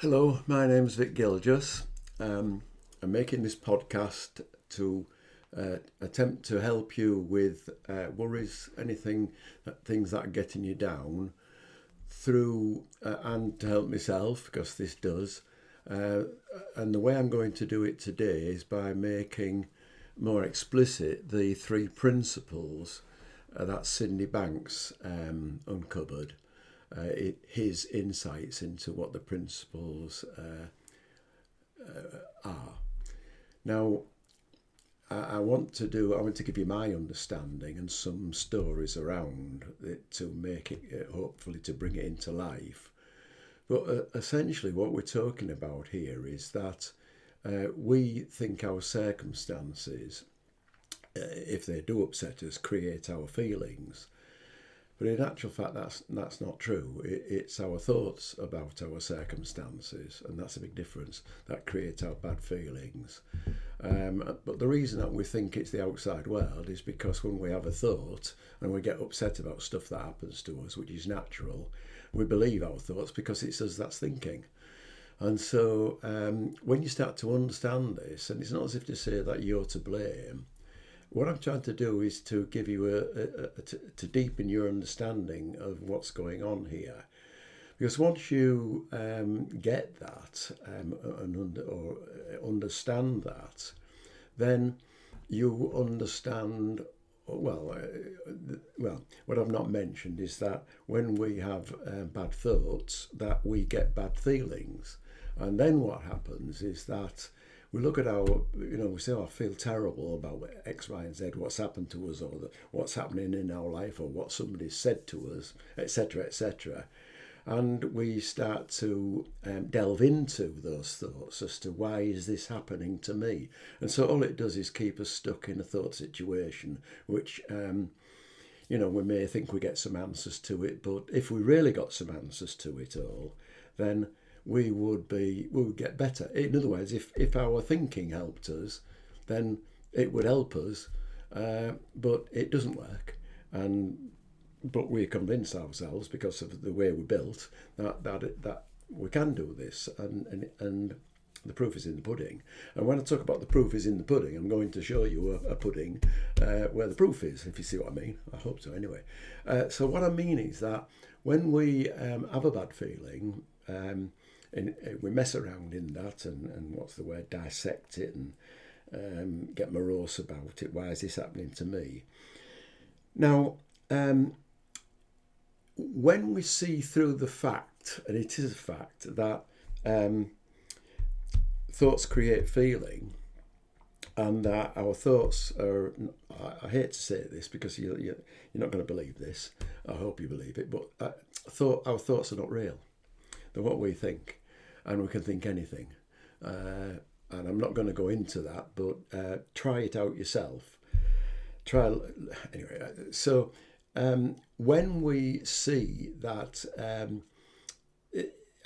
Hello, my name's Vic Gilgis. I'm making this podcast to attempt to help you with worries, things that are getting you down, through and to help myself because this does. Uh, and the way I'm going to do it today is by making more explicit the three principles that Sydney Banks uncovered. His insights into what the principles are. Now, I want to give you my understanding and some stories around it to make it, hopefully, to bring it into life. But essentially, what we're talking about here is that we think our circumstances, if they do upset us, create our feelings. But in actual fact, that's not true. It's our thoughts about our circumstances, and that's a big difference, that create our bad feelings. But the reason that we think it's the outside world is because when we have a thought and we get upset about stuff that happens to us, which is natural, we believe our thoughts because it's us that's thinking. And so when you start to understand this, and it's not as if to say that you're to blame, what I'm trying to do is to give you to deepen your understanding of what's going on here, because once you get that or understand that, then you understand. Well, what I've not mentioned is that when we have bad thoughts, that we get bad feelings, and then what happens is that we look at we say, oh, I feel terrible about X, Y, and Z, what's happened to us, or what's happening in our life, or what somebody said to us, etc., etc. And we start to delve into those thoughts as to why is this happening to me? And so all it does is keep us stuck in a thought situation, which, we may think we get some answers to it, but if we really got some answers to it all, then we would get better. In other words, if our thinking helped us, then it would help us, but it doesn't work. But we convince ourselves, because of the way we're built, that we can do this, and the proof is in the pudding. And when I talk about the proof is in the pudding, I'm going to show you a pudding where the proof is, if you see what I mean. I hope so, anyway. So what I mean is that when we have a bad feeling, and we mess around in that and what's the word, dissect it and get morose about it. Why is this happening to me? Now, when we see through the fact, and it is a fact, that thoughts create feeling, and that our thoughts are, I hate to say this because you're not going to believe this, I hope you believe it, but our thoughts are not real. They're what we think, and we can think anything. And I'm not going to go into that, but try it out yourself. Anyway. So when we see that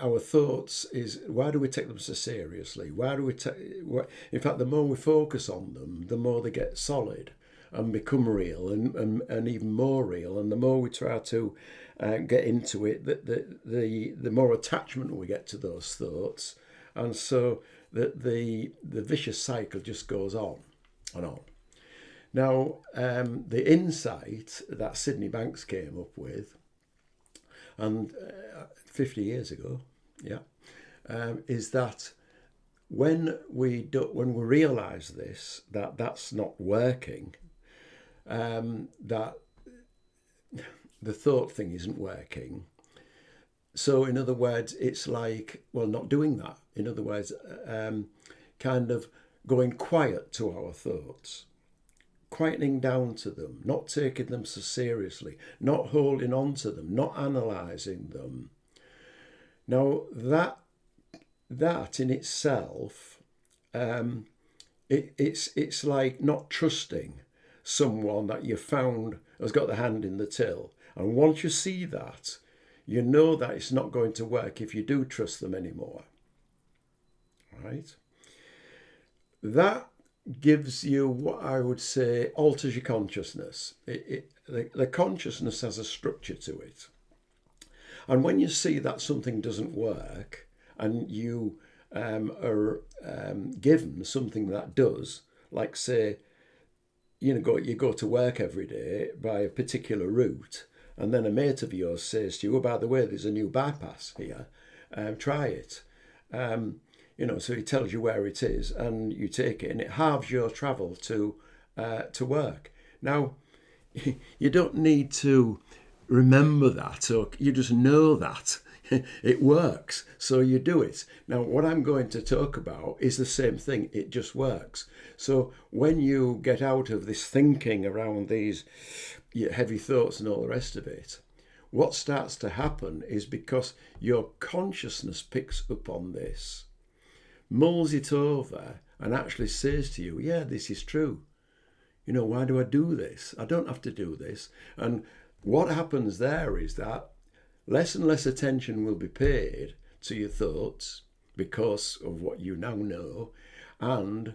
our thoughts is, why do we take them so seriously? Why do we in fact, the more we focus on them, the more they get solid and become real, and even more real. And the more we try to get into it, the more attachment we get to those thoughts, and so the vicious cycle just goes on and on. Now, the insight that Sydney Banks came up with, and 50 years ago, is that when we realise this, that's not working, that the thought thing isn't working. So in other words, it's like, well, not doing that. In other words, kind of going quiet to our thoughts, quietening down to them, not taking them so seriously, not holding on to them, not analysing them. Now that in itself, it's like not trusting someone that you found has got the hand in the till. And once you see that, you know that it's not going to work if you do trust them anymore. Right? That gives you what I would say alters your consciousness. The consciousness has a structure to it. And when you see that something doesn't work, and you are given something that does, like say, you go to work every day by a particular route, and then a mate of yours says to you, "Oh, by the way, there's a new bypass here. Try it." So he tells you where it is, and you take it, and it halves your travel to work. Now, you don't need to remember that, or you just know that it works, so you do it. Now, what I'm going to talk about is the same thing. It just works. So when you get out of this thinking around these heavy thoughts and all the rest of it, what starts to happen is, because your consciousness picks up on this, mulls it over, and actually says to you, yeah, this is true. Why do I do this? I don't have to do this. And what happens there is that less and less attention will be paid to your thoughts because of what you now know. And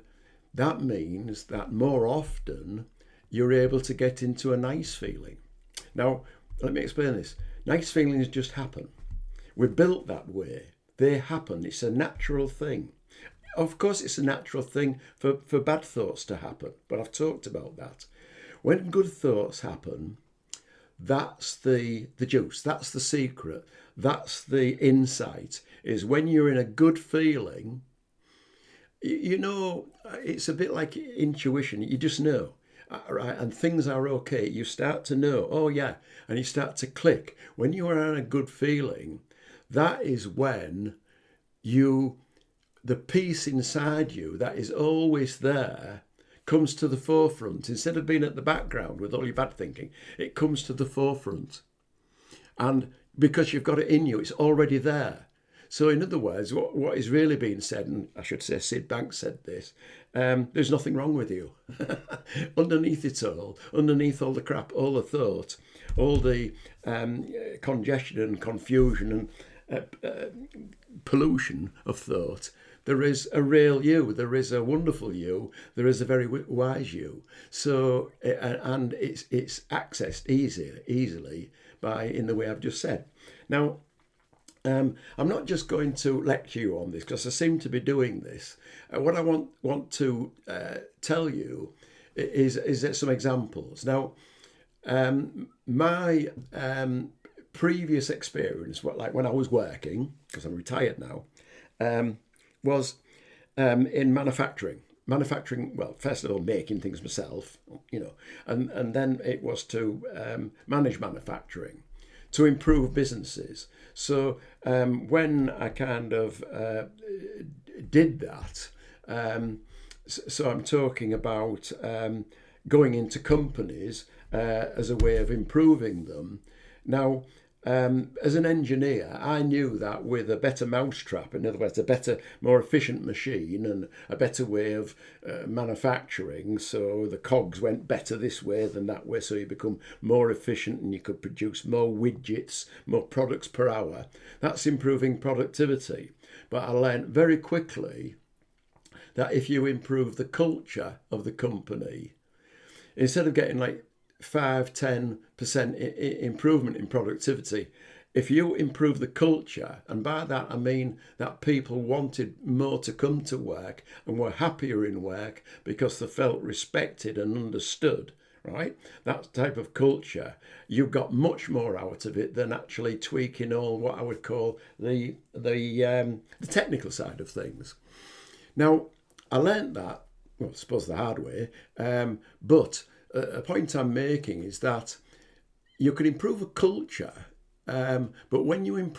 that means that more often you're able to get into a nice feeling. Now, let me explain this. Nice feelings just happen. We're built that way. They happen. It's a natural thing. Of course, it's a natural thing for bad thoughts to happen, but I've talked about that. When good thoughts happen, that's the juice, that's the secret, that's the insight, is when you're in a good feeling, it's a bit like intuition, you just know, right? And things are okay, you start to know, oh yeah, and you start to click. When you are in a good feeling, that is when the peace inside you that is always there comes to the forefront. Instead of being at the background with all your bad thinking, it comes to the forefront. And because you've got it in you, it's already there. So in other words, what is really being said, and I should say Sid Banks said this, there's nothing wrong with you. Underneath it all, underneath all the crap, all the thought, all the congestion and confusion and pollution of thought, there is a real you, there is a wonderful you, there is a very wise you. So, and it's accessed easily in the way I've just said. Now, I'm not just going to lecture you on this, because I seem to be doing this. What I want to tell you is some examples. Now, my previous experience, like when I was working, because I'm retired now, was in manufacturing. Well, first of all, making things myself, and then it was to manage manufacturing, to improve businesses. So when I kind of did that, so I'm talking about going into companies as a way of improving them. Now, as an engineer, I knew that with a better mousetrap, in other words, a better, more efficient machine and a better way of manufacturing, so the cogs went better this way than that way, so you become more efficient and you could produce more widgets, more products per hour. That's improving productivity. But I learned very quickly that if you improve the culture of the company, instead of getting like 5-10% improvement in productivity, if you improve the culture, and by that I mean that people wanted more to come to work and were happier in work because they felt respected and understood, right? That type of culture, you got much more out of it than actually tweaking all what I would call the technical side of things. Now, I learned that, well, I suppose the hard way, but a point I'm making is that you can improve a culture, but when you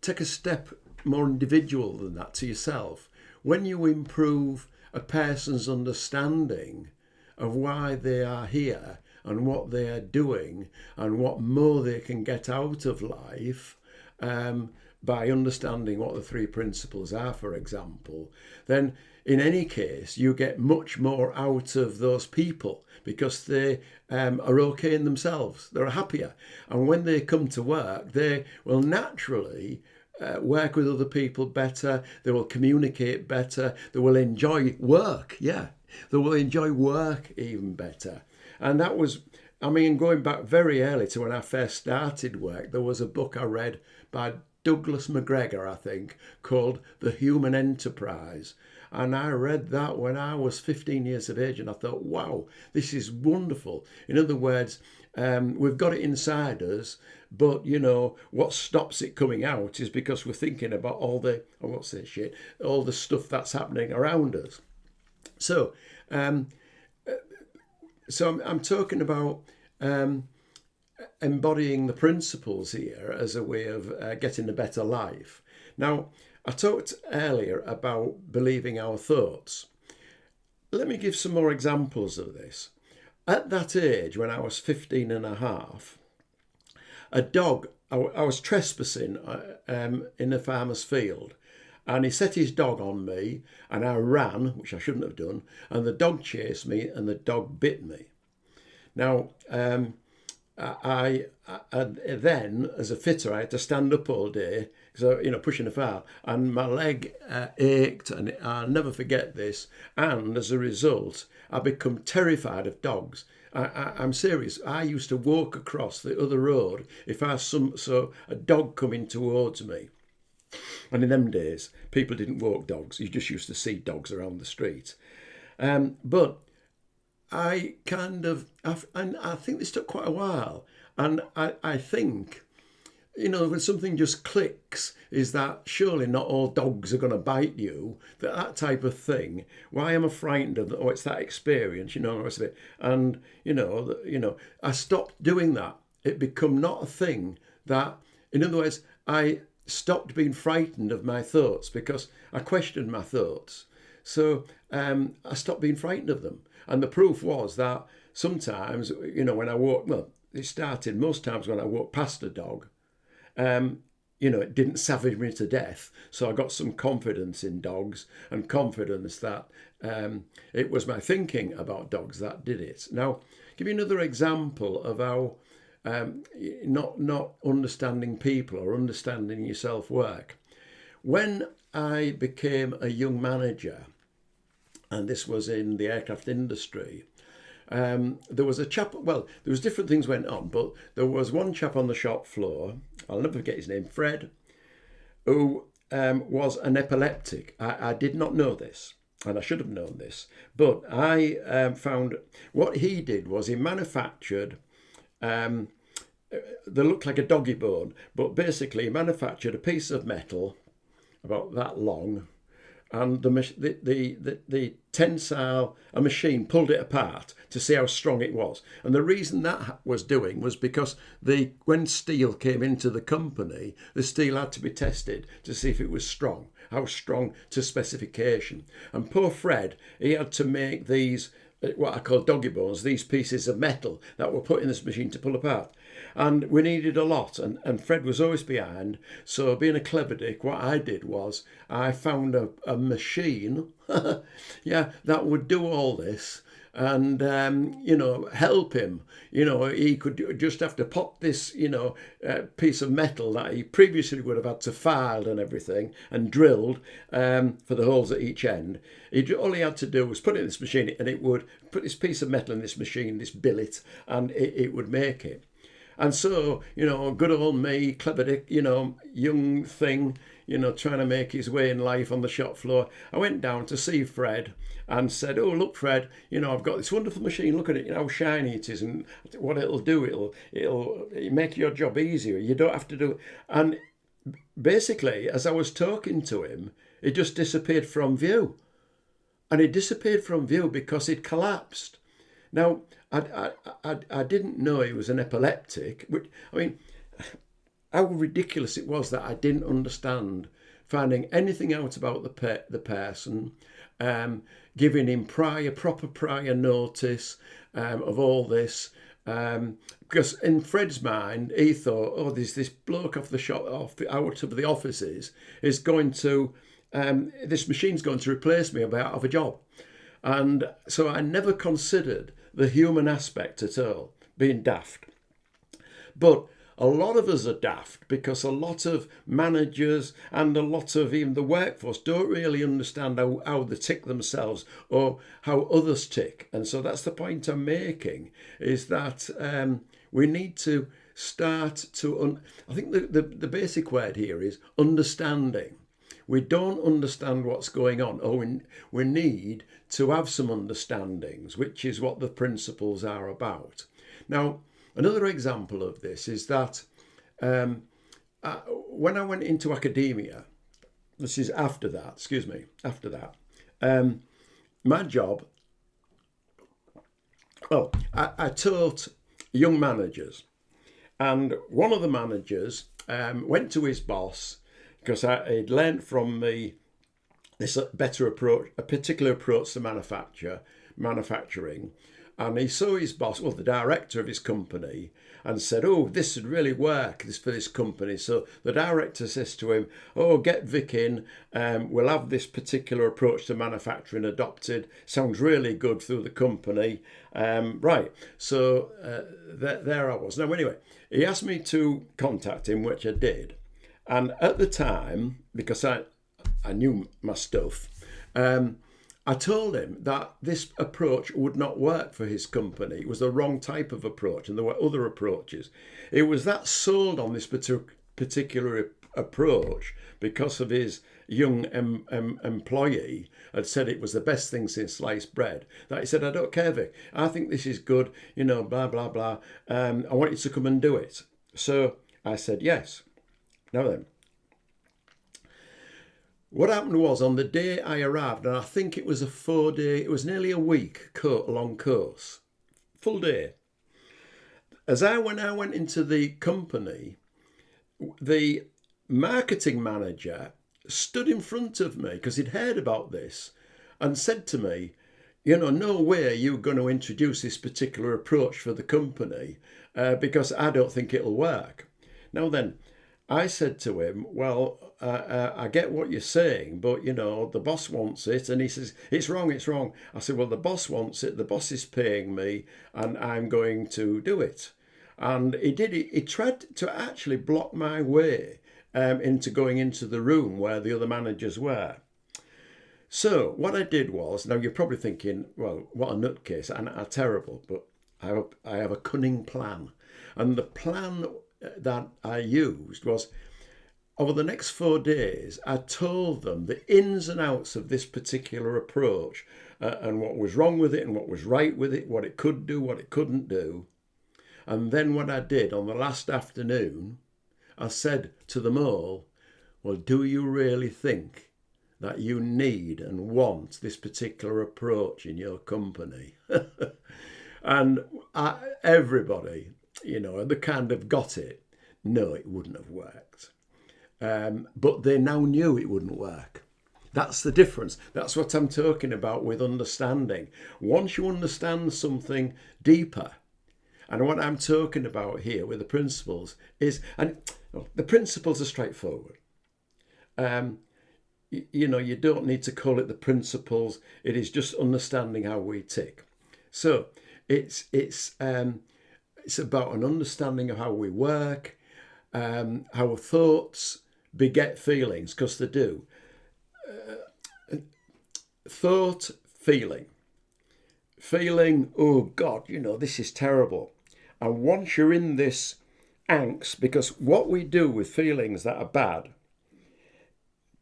take a step more individual than that to yourself, when you improve a person's understanding of why they are here and what they are doing and what more they can get out of life, by understanding what the 3 principles are, for example, then in any case, you get much more out of those people because they are okay in themselves. They're happier. And when they come to work, they will naturally work with other people better. They will communicate better. They will enjoy work. Yeah, they will enjoy work even better. And that was, going back very early to when I first started work, there was a book I read by Douglas McGregor, I think, called The Human Enterprise. And I read that when I was 15 years of age, and I thought, wow, this is wonderful. In other words, we've got it inside us, but, you know, what stops it coming out is because we're thinking about all the, I won't say shit, all the stuff that's happening around us. So, I'm talking about embodying the principles here as a way of getting a better life. Now, I talked earlier about believing our thoughts. Let me give some more examples of this. At that age, when I was 15 and a half, a dog, I was trespassing in a farmer's field, and he set his dog on me, and I ran, which I shouldn't have done, and the dog chased me, and the dog bit me. Now, I then, as a fitter, I had to stand up all day, so, you know, pushing a file, and my leg ached, and I'll never forget this. And as a result, I become terrified of dogs. I'm serious. I used to walk across the other road if I saw a dog coming towards me. And in them days, people didn't walk dogs. You just used to see dogs around the street. But I think this took quite a while. And I think, you know, when something just clicks, is that surely not all dogs are going to bite you, that type of thing. Why am I frightened of, it's that experience, you know, the rest of it. And, you know, I stopped doing that. It become not a thing that, in other words, I stopped being frightened of my thoughts because I questioned my thoughts. So I stopped being frightened of them. And the proof was that sometimes, you know, when I walk, well, it started most times when I walked past a dog, you know, it didn't savage me to death. So I got some confidence in dogs and confidence that it was my thinking about dogs that did it. Now, give you another example of how not understanding people or understanding yourself work. When I became a young manager, and this was in the aircraft industry, there was a chap, well, there was different things went on, but there was one chap on the shop floor, I'll never forget his name, Fred, who was an epileptic. I did not know this, and I should have known this, but I found what he did was he manufactured, they looked like a doggy bone, but basically he manufactured a piece of metal about that long, and the tensile, a machine pulled it apart to see how strong it was. And the reason that was doing was because when steel came into the company, the steel had to be tested to see if it was strong, how strong to specification. And poor Fred, he had to make these, what I call doggy bones, these pieces of metal that were put in this machine to pull apart. And we needed a lot, and Fred was always behind. So being a clever dick, what I did was I found a machine, yeah, that would do all this and, you know, help him. You know, he could just have to pop this, you know, piece of metal that he previously would have had to file and everything and drilled for the holes at each end. All he had to do was put it in this machine, and it would put this piece of metal in this machine, this billet, and it would make it. And so, you know, good old me, clever dick, you know, young thing, you know, trying to make his way in life on the shop floor. I went down to see Fred and said, oh, look, Fred, you know, I've got this wonderful machine. Look at it, you know, how shiny it is and what it'll do. It'll make your job easier. You don't have to do it. And basically, as I was talking to him, it just disappeared from view. And it disappeared from view because it collapsed. Now, I didn't know he was an epileptic. Which, I mean, how ridiculous it was that I didn't understand finding anything out about the person, giving him proper prior notice of all this. Because in Fred's mind, he thought, oh, there's this bloke off the shop, out of the offices, is going to, this machine's going to replace me. I'll be out of a job. And so I never considered the human aspect at all, being daft. But a lot of us are daft because a lot of managers and a lot of even the workforce don't really understand how they tick themselves or how others tick. And so that's the point I'm making, is that we need to start to, I think the basic word here is understanding. We don't understand what's going on, or we need to have some understandings, which is what the principles are about. Now, another example of this is that when I went into academia, this is after that, my job, well, I taught young managers, and one of the managers went to his boss because he'd learned from me this better approach, a particular approach to manufacturing. And he saw his boss, well, the director of his company, and said, oh, this would really work for this company. So the director says to him, oh, get Vic in. We'll have this particular approach to manufacturing adopted. Sounds really good through the company. Right. So there I was. Now, anyway, he asked me to contact him, which I did. And at the time, because I knew my stuff, I told him that this approach would not work for his company. It was the wrong type of approach, and there were other approaches. It was that sold on this particular approach because of his young employee had said it was the best thing since sliced bread, that he said, I don't care, Vic, I think this is good, blah, blah, blah. I want you to come and do it. So I said, yes. Now then, what happened was on the day I arrived, and I think it was a 4-day, it was nearly a week long course, full day. When I went into the company, the marketing manager stood in front of me because he'd heard about this and said to me, no way you're going to introduce this particular approach for the company because I don't think it'll work. Now then, I said to him, well, I get what you're saying, but, the boss wants it. And he says, it's wrong. I said, well, the boss wants it. The boss is paying me and I'm going to do it. And he did it. He tried to actually block my way into going into the room where the other managers were. So what I did was, now you're probably thinking, well, what a nutcase, and terrible, but I have a cunning plan. And the plan that I used was, over the next 4 days, I told them the ins and outs of this particular approach and what was wrong with it and what was right with it, what it could do, what it couldn't do. And then what I did on the last afternoon, I said to them all, well, do you really think that you need and want this particular approach in your company? And everybody, they kind of got it. No, it wouldn't have worked. But they now knew it wouldn't work. That's the difference. That's what I'm talking about with understanding. Once you understand something deeper, and what I'm talking about here with the principles is, and the principles are straightforward. You don't need to call it the principles. It is just understanding how we tick. So it's about an understanding of how we work, how thoughts beget feelings, because they do. Thought, feeling, oh God, this is terrible. And once you're in this angst, because what we do with feelings that are bad,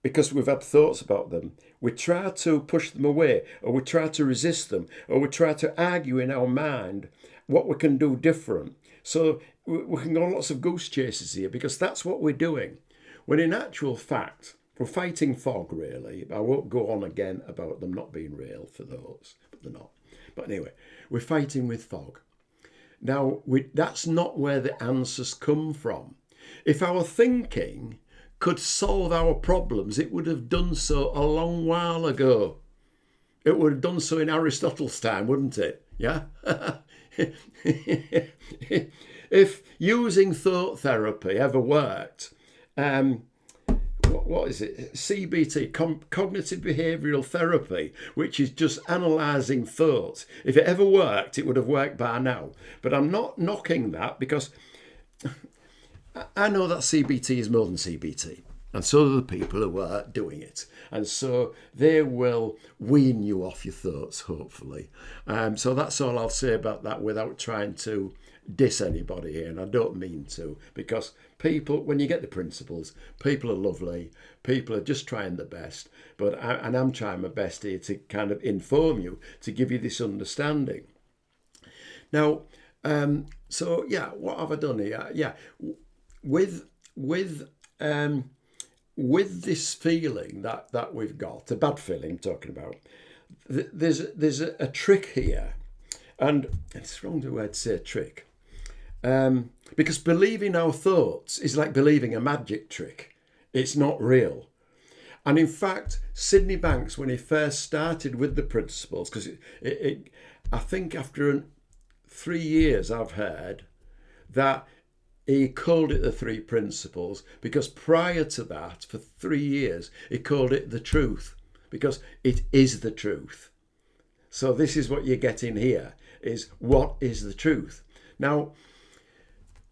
because we've had thoughts about them, we try to push them away, or we try to resist them, or we try to argue in our mind what we can do different. So we can go on lots of goose chases here, because that's what we're doing. When in actual fact, we're fighting fog, really. I won't go on again about them not being real for those, but they're not. But anyway, we're fighting with fog. Now, that's not where the answers come from. If our thinking could solve our problems, it would have done so a long while ago. It would have done so in Aristotle's time, wouldn't it? Yeah? If using thought therapy ever worked, what is it? CBT, cognitive behavioural therapy, which is just analysing thoughts. If it ever worked, it would have worked by now. But I'm not knocking that, because I know that CBT is more than CBT. And so are the people who are doing it. And so they will wean you off your thoughts, hopefully. So that's all I'll say about that, without trying to diss anybody here, and I don't mean to, because people, when you get the principles, people are lovely, people are just trying their best, and I'm trying my best here to kind of inform you, to give you this understanding. Now, so yeah, what have I done here? Yeah, with this feeling that we've got, a bad feeling I'm talking about, there's a trick here, and it's wrong the word to say trick, because believing our thoughts is like believing a magic trick. It's not real. And in fact, Sydney Banks, when he first started with the principles, because I think after 3 years I've heard that he called it the three principles, because prior to that, for 3 years, he called it the truth, because it is the truth. So this is what you're getting here, is what is the truth. Now,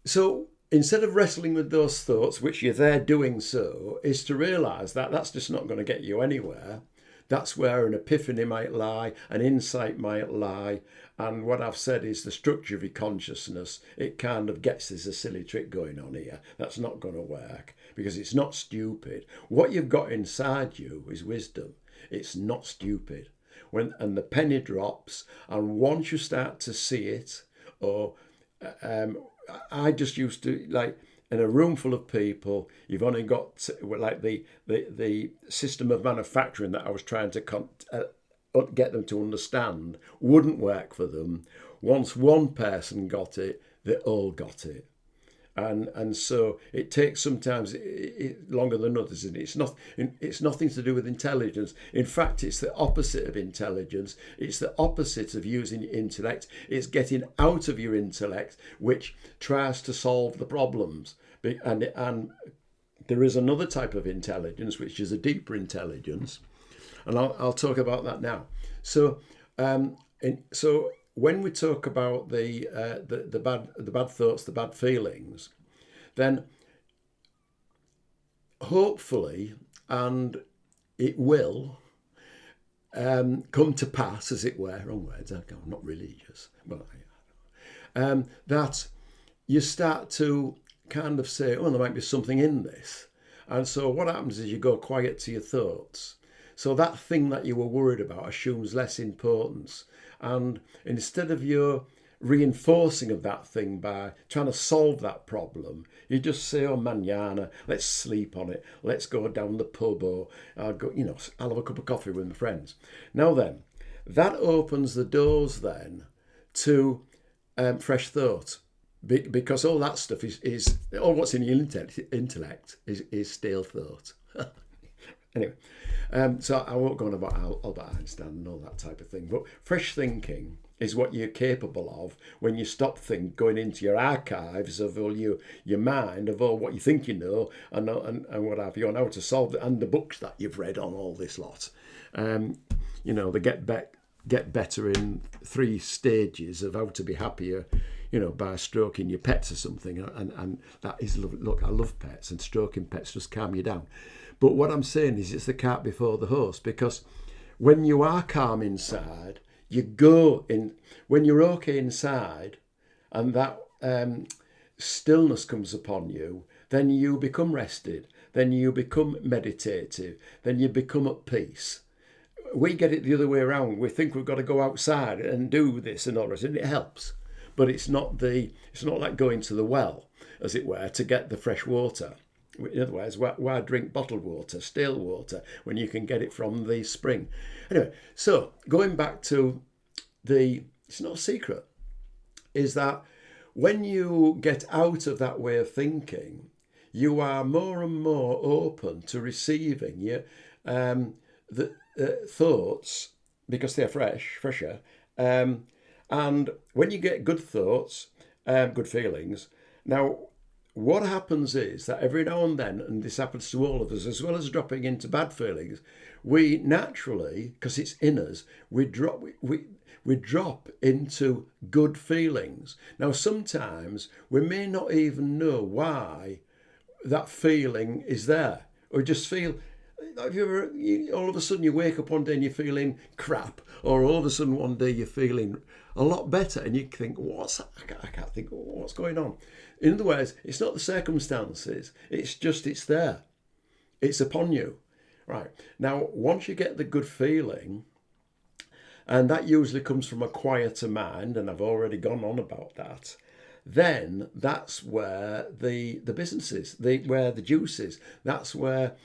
so instead of wrestling with those thoughts, which you're there doing so, is to realise that that's just not going to get you anywhere. That's where an epiphany might lie, an insight might lie. And what I've said is the structure of your consciousness, it kind of gets this a silly trick going on here. That's not going to work, because it's not stupid. What you've got inside you is wisdom. It's not stupid. And the penny drops, and once you start to see it, or I just used to, like, in a room full of people, you've only got like the system of manufacturing that I was trying to get them to understand wouldn't work for them. Once one person got it, they all got it. And so it takes sometimes longer than others, and it's nothing to do with intelligence. In fact, it's the opposite of intelligence. It's the opposite of using your intellect. It's getting out of your intellect, which tries to solve the problems. And there is another type of intelligence, which is a deeper intelligence, and I'll talk about that now. So when we talk about the bad thoughts, the bad feelings, then hopefully, and it will come to pass, as it were, wrong words, I'm not religious, but that you start to kind of say, oh, there might be something in this. And so what happens is you go quiet to your thoughts. So that thing that you were worried about assumes less importance. And instead of your reinforcing of that thing by trying to solve that problem, you just say, oh, mañana, let's sleep on it. Let's go down the pub, or I'll have a cup of coffee with my friends. Now then, that opens the doors then to fresh thought. Because all that stuff is all what's in your intellect is stale thought. Anyway, so I won't go on about Albert Einstein and all that type of thing. But fresh thinking is what you're capable of when you stop going into your archives of all your mind, of all what you think you know, and what have you, and how to solve it, and the books that you've read on all this lot. They get better in 3 stages of how to be happier, by stroking your pets or something. And that is lovely. Look, I love pets, and stroking pets just calm you down. But what I'm saying is it's the cart before the horse, because when you are calm inside, you go in, when you're okay inside, and that stillness comes upon you, then you become rested, then you become meditative, then you become at peace. We get it the other way around. We think we've got to go outside and do this and all that, and it helps. But it's not like going to the well, as it were, to get the fresh water. In other words, why drink bottled water, stale water, when you can get it from the spring? Anyway, so going back to it's not a secret, is that when you get out of that way of thinking, you are more and more open to receiving the thoughts, because they're fresher. And when you get good thoughts, good feelings, now what happens is that every now and then, and this happens to all of us, as well as dropping into bad feelings, we naturally, because it's in us, we drop into good feelings. Now sometimes we may not even know why that feeling is there, or just feel have you ever, all of a sudden you wake up one day and you're feeling crap, or all of a sudden one day you're feeling a lot better, and you think, what's that? I can't think, what's going on? In other words, it's not the circumstances, it's there. It's upon you. Right. Now, once you get the good feeling, and that usually comes from a quieter mind, and I've already gone on about that, then that's where the business is, where the juice is. That's where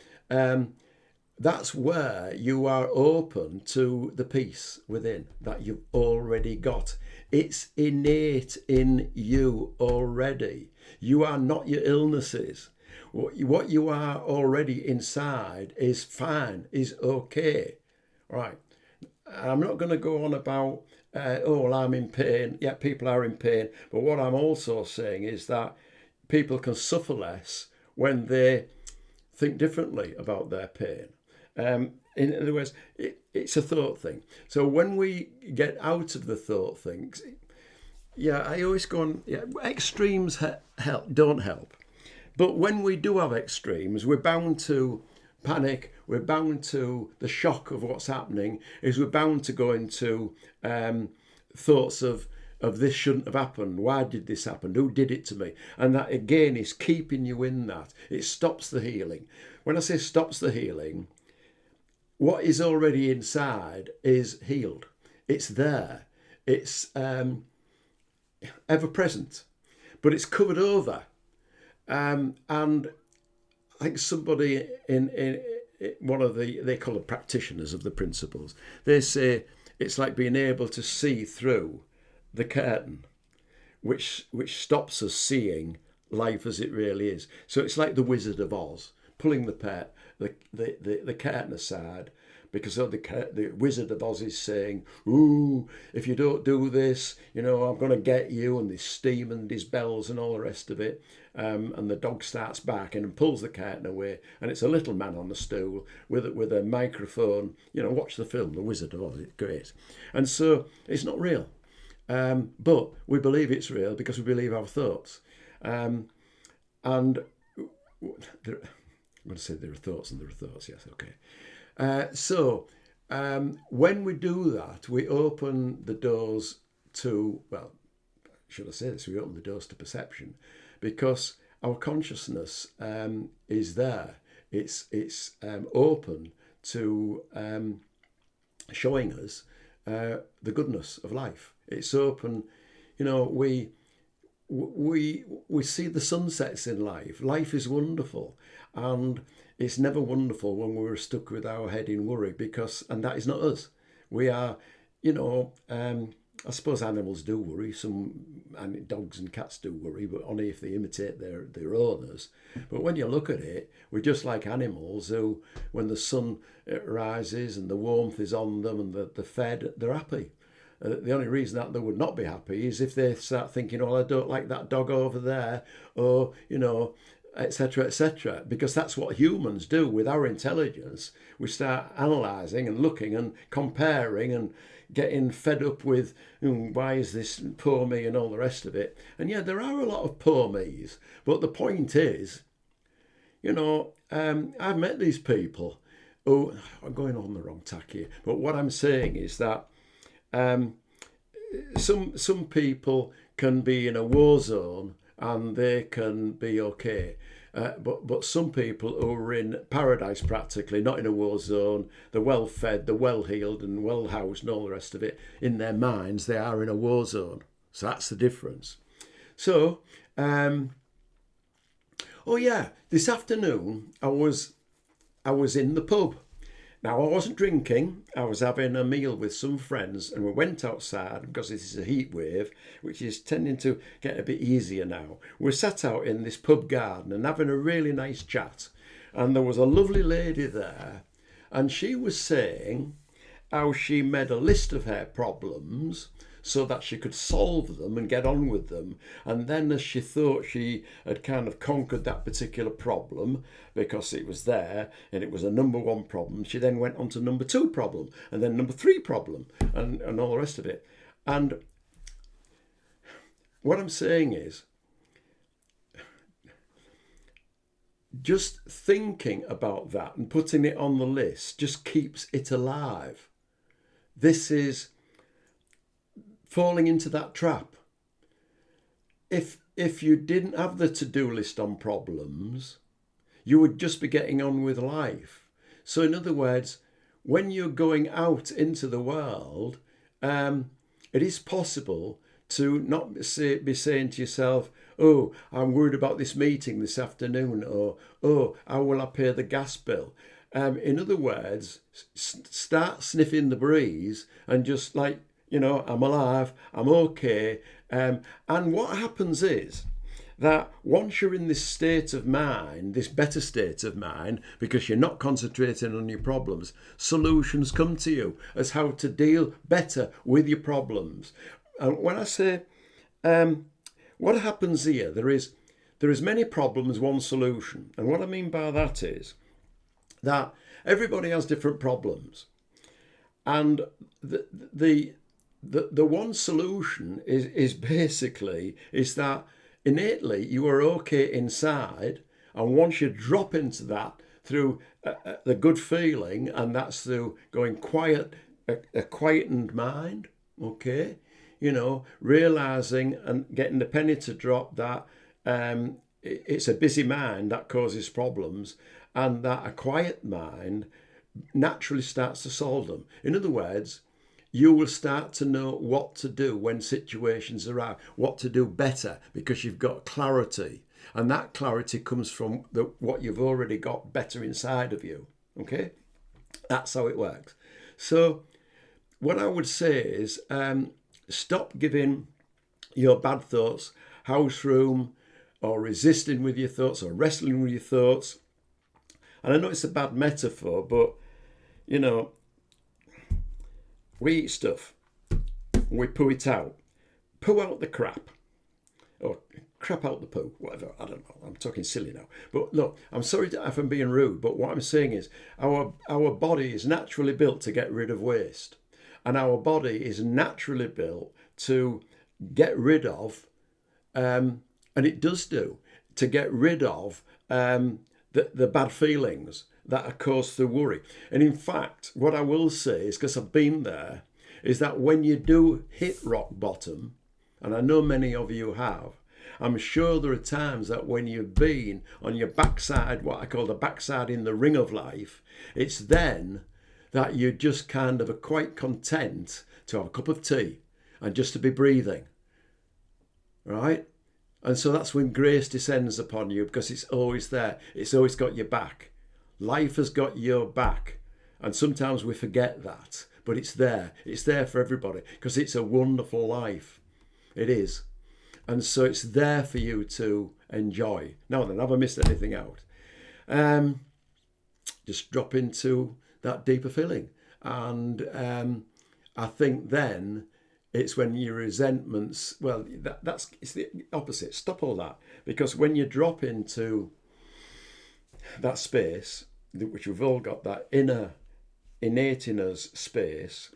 you are open to the peace within that you've already got. It's innate in you already. You are not your illnesses. What you are already inside is fine, is okay. Right. I'm not going to go on about, well, I'm in pain. Yeah, people are in pain. But what I'm also saying is that people can suffer less when they think differently about their pain. In other words, it's a thought thing. So when we get out of the thought things, yeah, I always go on, yeah, extremes don't help. But when we do have extremes, we're bound to panic, we're bound to the shock of what's happening, we're bound to go into thoughts of this shouldn't have happened, why did this happen, who did it to me? And that again is keeping you in that. It stops the healing. When I say stops the healing, what is already inside is healed. It's there. It's ever present, but it's covered over. And I think somebody in one of they call them practitioners of the principles, they say it's like being able to see through the curtain, which stops us seeing life as it really is. So it's like the Wizard of Oz, pulling the curtain aside, because the Wizard of Oz is saying, ooh, if you don't do this, I'm going to get you, and this steam and these bells and all the rest of it. And the dog starts barking and pulls the curtain away, and it's a little man on the stool with a microphone. Watch the film, The Wizard of Oz. It's great. And so it's not real. But we believe it's real because we believe our thoughts. And I'm going to say there are thoughts and there are thoughts, yes, okay. So when we do that, we open the doors to, well, should I say this? We open the doors to perception, because our consciousness is there. It's open to showing us the goodness of life. It's open, we see the sunsets in life. Life is wonderful, and it's never wonderful when we're stuck with our head in worry, and that is not us. We are, I suppose animals do worry. Dogs and cats do worry, but only if they imitate their owners. But when you look at it, we're just like animals who, when the sun rises and the warmth is on them and they're fed, they're happy. The only reason that they would not be happy is if they start thinking, oh, I don't like that dog over there, or, etc., because that's what humans do with our intelligence. We start analysing and looking and comparing and getting fed up with, why is this poor me and all the rest of it. And yeah, there are a lot of poor me's, but the point is, I've met these people who, I'm going on the wrong tack here, but what I'm saying is that some people can be in a war zone and they can be okay. But some people who are in paradise practically, not in a war zone, they're well fed, they're well healed and well housed and all the rest of it. In their minds, they are in a war zone. So that's the difference. So, this afternoon I was in the pub. Now, I wasn't drinking, I was having a meal with some friends, and we went outside because this is a heat wave, which is tending to get a bit easier now. We sat out in this pub garden and having a really nice chat, and there was a lovely lady there, and she was saying how she made a list of her problems so that she could solve them and get on with them. And then as she thought she had kind of conquered that particular problem because it was there and it was a number one problem, she then went on to number two problem and then number three problem and all the rest of it. And what I'm saying is, just thinking about that and putting it on the list just keeps it alive. This is falling into that trap. If you didn't have the to-do list on problems, you would just be getting on with life. So in other words, when you're going out into the world, it is possible to not be saying to yourself, oh, I'm worried about this meeting this afternoon, or, oh, how will I pay the gas bill? In other words, start sniffing the breeze and just like, I'm alive, I'm okay. And what happens is that once you're in this state of mind, this better state of mind, because you're not concentrating on your problems, solutions come to you as how to deal better with your problems. And when I say, what happens here, there is many problems, one solution. And what I mean by that is that everybody has different problems. And the one solution is basically that innately you are okay inside, and once you drop into that through the good feeling, and that's through going quiet, a quietened mind, okay, realizing and getting the penny to drop that it's a busy mind that causes problems, and that a quiet mind naturally starts to solve them. In other words, you will start to know what to do when situations arise, what to do better, because you've got clarity. And that clarity comes from what you've already got better inside of you. Okay? That's how it works. So what I would say is stop giving your bad thoughts house room, or resisting with your thoughts, or wrestling with your thoughts. And I know it's a bad metaphor, but, we eat stuff, we poo it out. Poo out the crap, or crap out the poo, whatever, I don't know, I'm talking silly now. But look, I'm sorry if I'm being rude, but what I'm saying is our body is naturally built to get rid of waste. And our body is naturally built to get rid of, and it does do, to get rid of the bad feelings that are caused through worry. And in fact, what I will say is, because I've been there, is that when you do hit rock bottom, and I know many of you have, I'm sure there are times that when you've been on your backside, what I call the backside in the ring of life, it's then that you just kind of are quite content to have a cup of tea and just to be breathing, right? And so that's when grace descends upon you, because it's always there. It's always got your back. Life has got your back. And sometimes we forget that, but it's there. It's there for everybody, because it's a wonderful life. It is. And so it's there for you to enjoy. Now then, have I missed anything out? Just drop into that deeper feeling. And I think then it's when your resentments, well, it's the opposite. Stop all that. Because when you drop into that space, which we've all got, that innate in us space,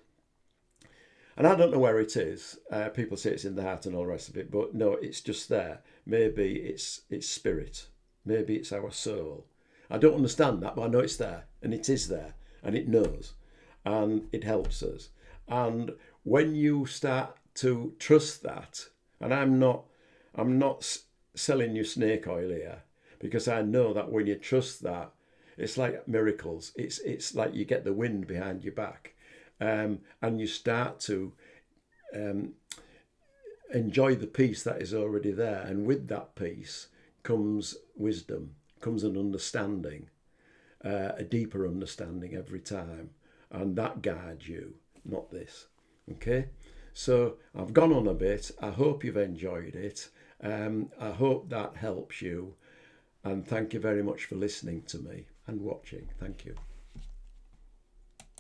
and I don't know where it is. People say it's in the heart and all the rest of it, but no, it's just there. Maybe it's spirit. Maybe it's our soul. I don't understand that, but I know it's there, and it is there, and it knows, and it helps us. And when you start to trust that, and I'm not selling you snake oil here, because I know that when you trust that, it's like miracles. It's like you get the wind behind your back, and you start to enjoy the peace that is already there. And with that peace comes wisdom, comes an understanding, a deeper understanding every time. And that guides you, not this. Okay? So I've gone on a bit. I hope you've enjoyed it. I hope that helps you. And thank you very much for listening to me and watching. Thank you.